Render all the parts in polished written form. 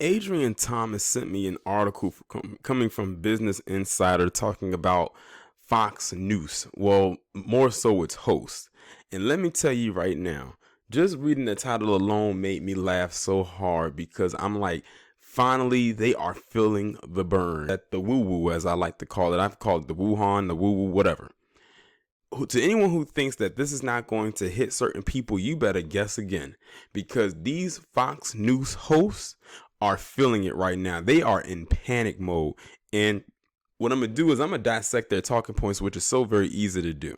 Adrian Thomas sent me an article coming from Business Insider talking about Fox News. Well, more so its host. And let me tell you right now, just reading the title alone made me laugh so hard because I'm like, finally, they are feeling the burn. At the woo woo, as I like to call it. I've called it the Wuhan, the woo woo, whatever. To anyone who thinks that this is not going to hit certain people, you better guess again, because these Fox News hosts are feeling it right now. They are in panic mode. And what I'm going to do is I'm going to dissect their talking points, which is so very easy to do.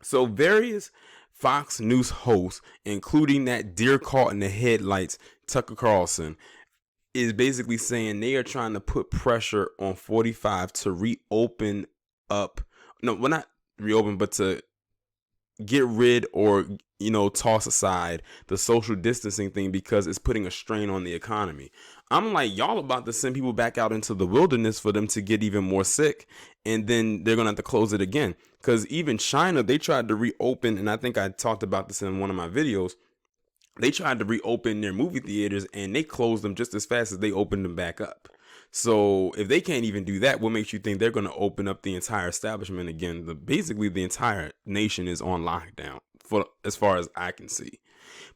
So various Fox News hosts, including that deer caught in the headlights, Tucker Carlson, is basically saying they are trying to put pressure on 45 to reopen up. No, well, not reopen, but to get rid or, toss aside the social distancing thing because it's putting a strain on the economy. I'm like, y'all about to send people back out into the wilderness for them to get even more sick, and then they're gonna have to close it again. Because even China, they tried to reopen, and I think I talked about this in one of my videos. They tried to reopen their movie theaters and they closed them just as fast as they opened them back up. So if they can't even do that, what makes you think they're going to open up the entire establishment again? Basically, the entire nation is on lockdown, for as far as I can see.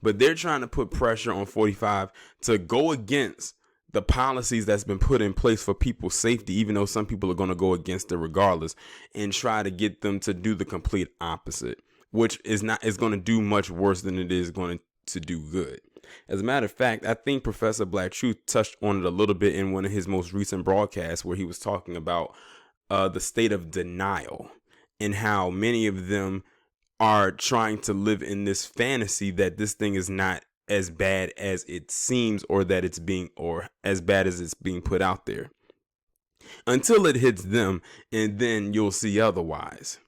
But they're trying to put pressure on 45 to go against the policies that's been put in place for people's safety, even though some people are going to go against it regardless, and try to get them to do the complete opposite, which is going to do much worse than it is going to do good. As a matter of fact, I think Professor Black Truth touched on it a little bit in one of his most recent broadcasts where he was talking about the state of denial and how many of them are trying to live in this fantasy that this thing is not as bad as it seems, or that it's being, or as bad as it's being put out there, until it hits them, and then you'll see otherwise.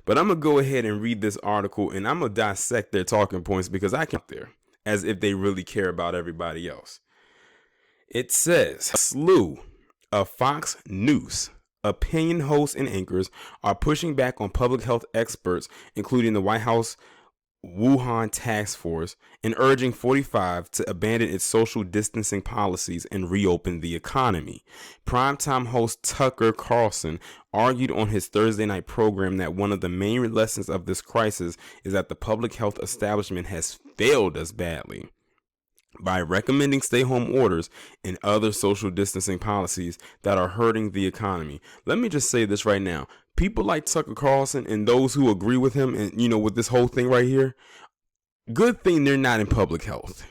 But I'm going to go ahead and read this article, and I'm going to dissect their talking points because I can't there as if they really care about everybody else. It says, a slew of Fox News opinion hosts and anchors are pushing back on public health experts, including the White House Wuhan Task Force, and urging 45 to abandon its social distancing policies and reopen the economy. Primetime host Tucker Carlson argued on his Thursday night program that one of the main lessons of this crisis is that the public health establishment has failed us badly by recommending stay-home orders and other social distancing policies that are hurting the economy. Let me just say this right now. People like Tucker Carlson and those who agree with him and, with this whole thing right here, good thing they're not in public health.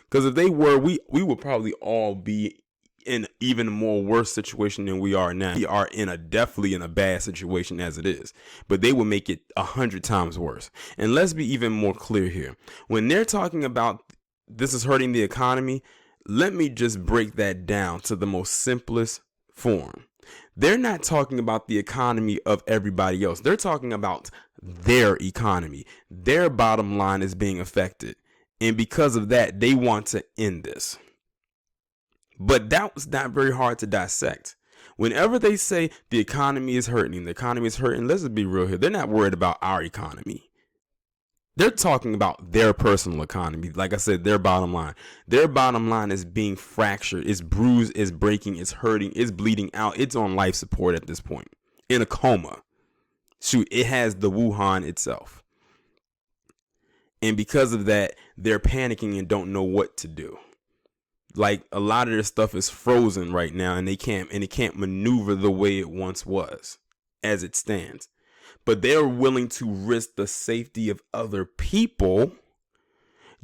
Because if they were, we would probably all be in even more worse situation than we are now. We are definitely in a bad situation as it is, but they will make it 100 times worse. And let's be even more clear here. When they're talking about this is hurting the economy, let me just break that down to the most simplest form. They're not talking about the economy of everybody else. They're talking about their economy. Their bottom line is being affected. And because of that, they want to end this. But that was not very hard to dissect. Whenever they say the economy is hurting, let's just be real here. They're not worried about our economy. They're talking about their personal economy. Like I said, their bottom line. Their bottom line is being fractured. It's bruised, it's breaking, it's hurting, it's bleeding out. It's on life support at this point. In a coma. Shoot, it has the Wuhan itself. And because of that, they're panicking and don't know what to do. Like, a lot of their stuff is frozen right now, and it can't maneuver the way it once was, as it stands. But they're willing to risk the safety of other people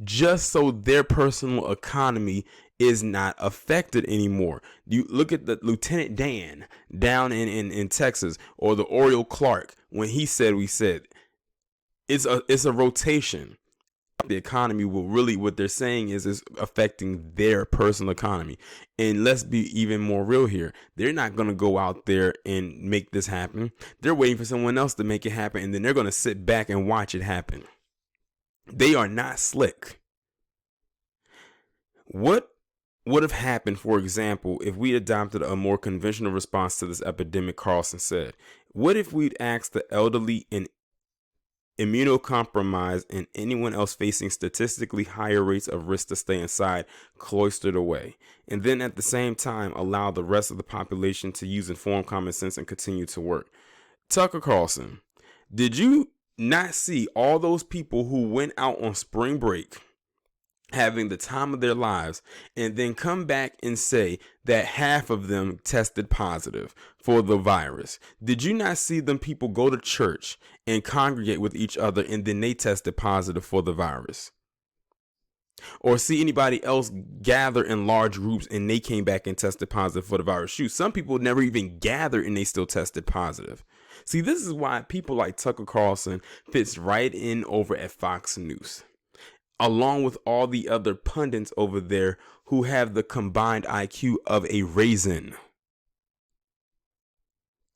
just so their personal economy is not affected anymore. You look at the Lieutenant Dan down in Texas, or the Oriole Clark, when he said, it's a rotation. The economy will really, what they're saying is affecting their personal economy. And let's be even more real here. They're not going to go out there and make this happen. They're waiting for someone else to make it happen, and then they're going to sit back and watch it happen. They are not slick. What would have happened, for example, if we adopted a more conventional response to this epidemic? Carlson said, what if we'd asked the elderly and immunocompromised, and anyone else facing statistically higher rates of risk to stay inside, cloistered away. And then at the same time, allow the rest of the population to use informed common sense and continue to work. Tucker Carlson, did you not see all those people who went out on spring break having the time of their lives and then come back and say that half of them tested positive for the virus? Did you not see them people go to church and congregate with each other and then they tested positive for the virus? Or see anybody else gather in large groups and they came back and tested positive for the virus? Shoot, some people never even gathered and they still tested positive. See, this is why people like Tucker Carlson fits right in over at Fox News, along with all the other pundits over there who have the combined IQ of a raisin.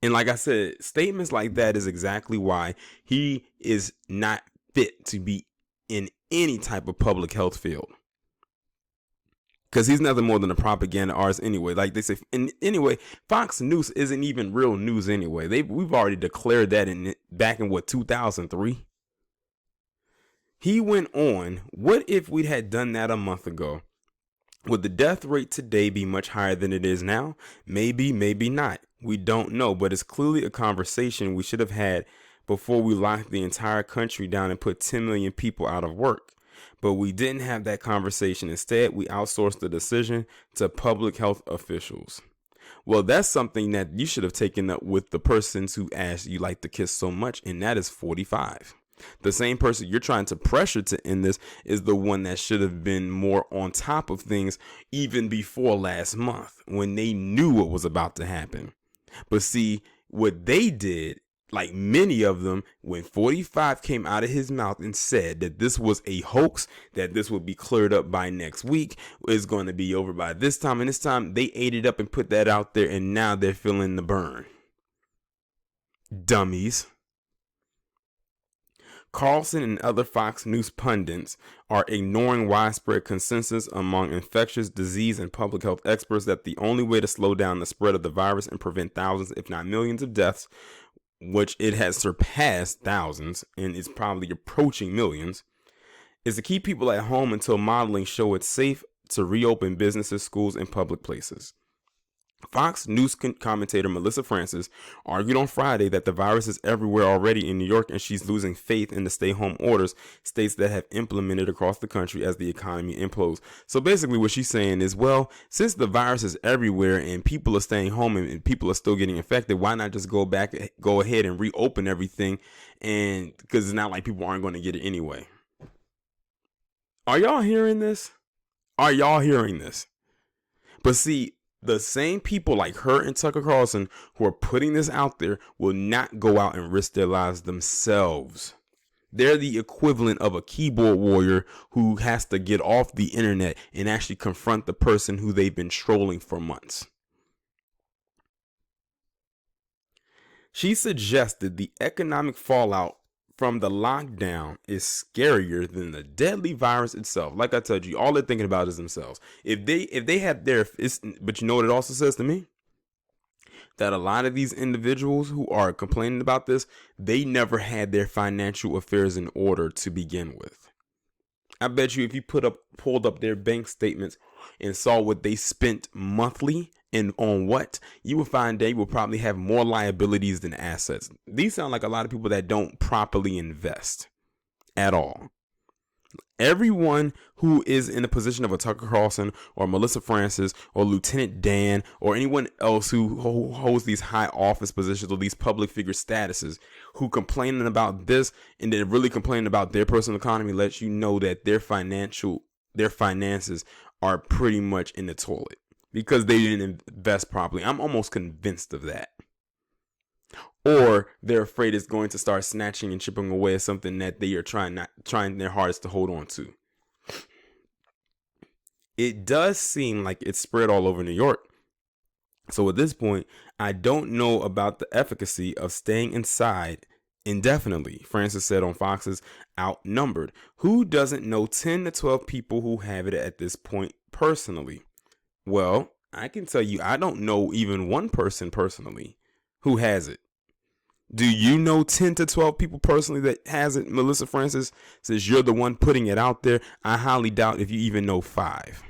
And like I said, statements like that is exactly why he is not fit to be in any type of public health field. Because he's nothing more than a propaganda artist anyway. Like they say, and anyway, Fox News isn't even real news anyway. We've already declared that back in 2003. He went on, what if we had done that a month ago? Would the death rate today be much higher than it is now? Maybe, maybe not. We don't know, but it's clearly a conversation we should have had before we locked the entire country down and put 10 million people out of work. But we didn't have that conversation. Instead, we outsourced the decision to public health officials. Well, that's something that you should have taken up with the persons who asked you like to kiss so much, and that is 45. The same person you're trying to pressure to end this is the one that should have been more on top of things even before last month when they knew what was about to happen. But see, what they did, like many of them, when 45 came out of his mouth and said that this was a hoax, that this would be cleared up by next week, it's going to be over by this time, and this time they ate it up and put that out there, and now they're feeling the burn. Dummies. Carlson and other Fox News pundits are ignoring widespread consensus among infectious disease and public health experts that the only way to slow down the spread of the virus and prevent thousands, if not millions of deaths, which it has surpassed thousands and is probably approaching millions, is to keep people at home until modeling show it's safe to reopen businesses, schools, and public places. Fox News commentator Melissa Francis argued on Friday that the virus is everywhere already in New York, and she's losing faith in the stay-home orders states that have implemented across the country as the economy implodes. So basically what she's saying is, well, since the virus is everywhere and people are staying home and people are still getting infected, why not just go ahead and reopen everything? And because it's not like people aren't going to get it anyway. Are y'all hearing this? Are y'all hearing this? But see, the same people like her and Tucker Carlson who are putting this out there will not go out and risk their lives themselves. They're the equivalent of a keyboard warrior who has to get off the internet and actually confront the person who they've been trolling for months. She suggested the economic fallout from the lockdown is scarier than the deadly virus itself. Like I told you, all they're thinking about is themselves. If they had their, but you know what it also says to me? That a lot of these individuals who are complaining about this, they never had their financial affairs in order to begin with. I bet you if you pulled up their bank statements and saw what they spent monthly and on what, you will find they will probably have more liabilities than assets. These sound like a lot of people that don't properly invest at all. Everyone who is in a position of a Tucker Carlson or Melissa Francis or Lieutenant Dan or anyone else who holds these high office positions or these public figure statuses who complaining about this and then really complaining about their personal economy lets you know that their finances are pretty much in the toilet because they didn't invest properly. I'm almost convinced of that. Or they're afraid it's going to start snatching and chipping away at something that they are trying their hardest to hold on to. It does seem like it's spread all over New York. So at this point, I don't know about the efficacy of staying inside indefinitely. Francis said on Fox's Outnumbered. Who doesn't know 10 to 12 people who have it at this point personally? Well, I can tell you I don't know even one person personally who has it. Do you know 10 to 12 people personally that has it? Melissa Francis says you're the one putting it out there. I highly doubt if you even know 5.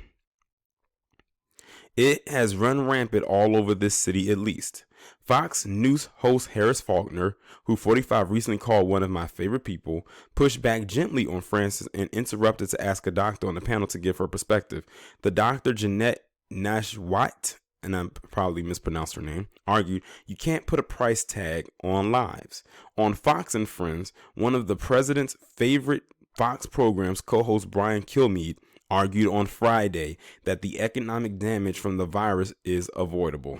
It has run rampant all over this city, at least. Fox News host Harris Faulkner, who 45 recently called one of my favorite people, pushed back gently on Francis and interrupted to ask a doctor on the panel to give her perspective. The doctor, Jeanette Nashwat, and I probably mispronounced her name, argued you can't put a price tag on lives. On Fox and Friends, one of the president's favorite Fox programs, co-host Brian Kilmeade argued on Friday that the economic damage from the virus is avoidable.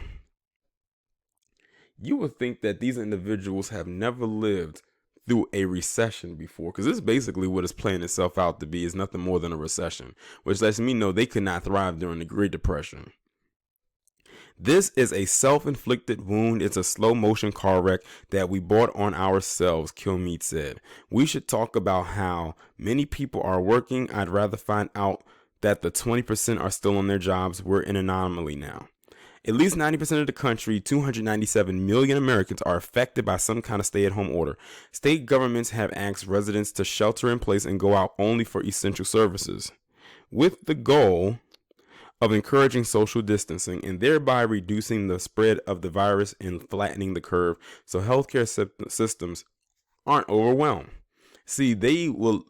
You would think that these individuals have never lived through a recession before, because this is basically what it's playing itself out to be, is nothing more than a recession, which lets me know they could not thrive during the Great Depression. This is a self-inflicted wound. It's a slow-motion car wreck that we brought on ourselves, Kilmeade said. We should talk about how many people are working. I'd rather find out that the 20% are still on their jobs. We're in an anomaly now. At least 90% of the country, 297 million Americans, are affected by some kind of stay-at-home order. State governments have asked residents to shelter in place and go out only for essential services, with the goal of encouraging social distancing and thereby reducing the spread of the virus and flattening the curve so healthcare systems aren't overwhelmed. See, they will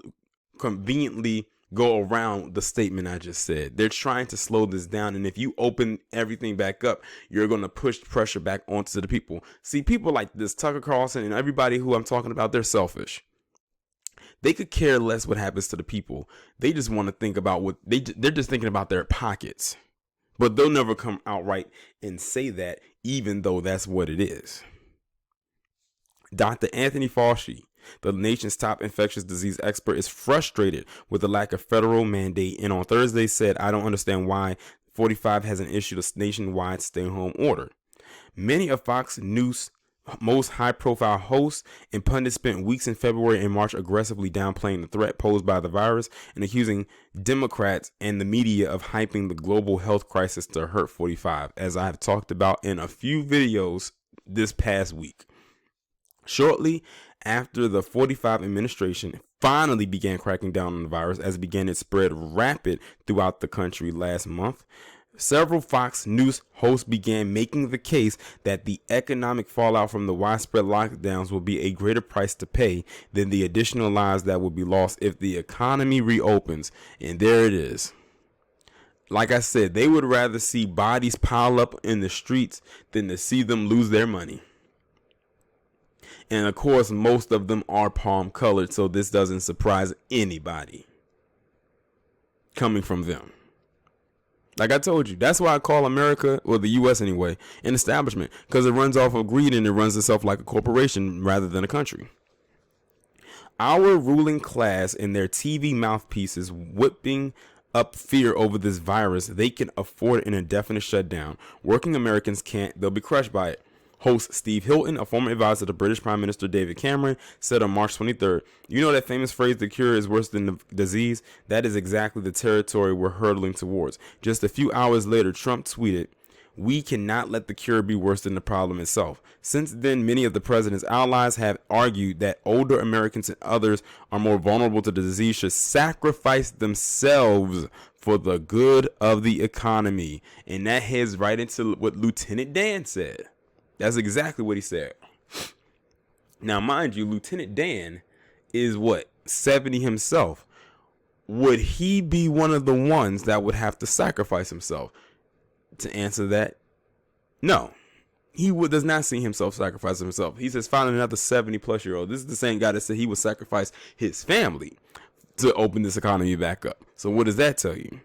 conveniently go around the statement I just said. They're trying to slow this down, and if you open everything back up, you're going to push pressure back onto the people. See, people like this, Tucker Carlson and everybody who I'm talking about, they're selfish. They could care less what happens to the people. They just want to think about what they're just thinking about their pockets. But they'll never come outright and say that, even though that's what it is. Dr. Anthony Fauci, the nation's top infectious disease expert, is frustrated with the lack of federal mandate, and on Thursday said, I don't understand why 45 hasn't issued a nationwide stay-home order. Many of Fox News' most high-profile hosts and pundits spent weeks in February and March aggressively downplaying the threat posed by the virus and accusing Democrats and the media of hyping the global health crisis to hurt 45, as I have talked about in a few videos this past week. Shortly after the 45 administration finally began cracking down on the virus, as it began its spread rapid throughout the country last month, several Fox News hosts began making the case that the economic fallout from the widespread lockdowns will be a greater price to pay than the additional lives that will be lost if the economy reopens. And there it is. Like I said, they would rather see bodies pile up in the streets than to see them lose their money. And of course, most of them are palm colored, so this doesn't surprise anybody coming from them. Like I told you, that's why I call America, or the U.S. anyway, an establishment, because it runs off of greed and it runs itself like a corporation rather than a country. Our ruling class and their TV mouthpieces whipping up fear over this virus. They can afford an indefinite shutdown. Working Americans can't. They'll be crushed by it. Host Steve Hilton, a former advisor to British Prime Minister David Cameron, said on March 23rd, you know that famous phrase, the cure is worse than the disease? That is exactly the territory we're hurtling towards. Just a few hours later, Trump tweeted, we cannot let the cure be worse than the problem itself. Since then, many of the president's allies have argued that older Americans and others are more vulnerable to the disease should sacrifice themselves for the good of the economy. And that heads right into what Lieutenant Dan said. That's exactly what he said. Now, mind you, Lieutenant Dan is what? 70 himself. Would he be one of the ones that would have to sacrifice himself? To answer that, no. He does not see himself sacrificing himself. He says, find another 70-plus-year-old. This is the same guy that said he would sacrifice his family to open this economy back up. So what does that tell you?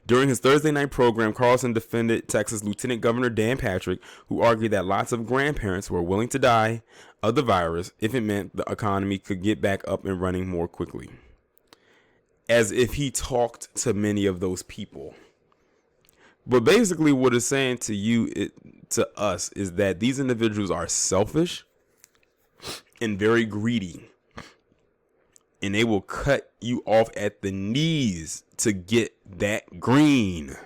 During his Thursday night program, Carlson defended Texas Lieutenant Governor Dan Patrick, who argued that lots of grandparents were willing to die of the virus if it meant the economy could get back up and running more quickly. As if he talked to many of those people. But basically what it's saying to you, to us, is that these individuals are selfish and very greedy. And they will cut you off at the knees to get that green.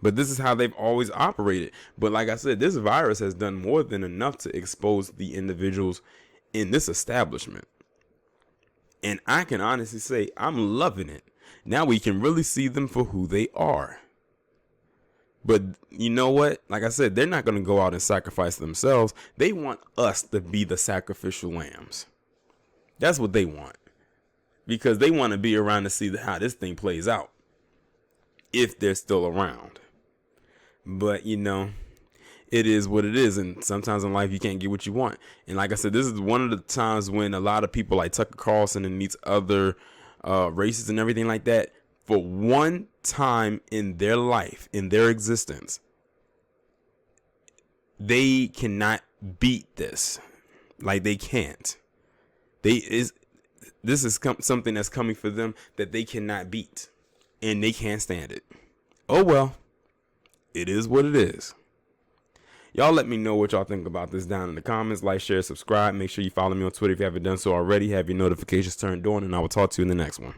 But this is how they've always operated. But like I said, this virus has done more than enough to expose the individuals in this establishment. And I can honestly say I'm loving it. Now we can really see them for who they are. But you know what? Like I said, they're not going to go out and sacrifice themselves. They want us to be the sacrificial lambs. That's what they want. Because they want to be around to see how this thing plays out. If they're still around. But, you know, it is what it is. And sometimes in life you can't get what you want. And like I said, this is one of the times when a lot of people like Tucker Carlson and these other races and everything like that, for one time in their life, in their existence, they cannot beat this. Like they can't. This is something that's coming for them that they cannot beat. And they can't stand it. Oh well. It is what it is. Y'all let me know what y'all think about this down in the comments. Like, share, subscribe. Make sure you follow me on Twitter if you haven't done so already. Have your notifications turned on, and I will talk to you in the next one.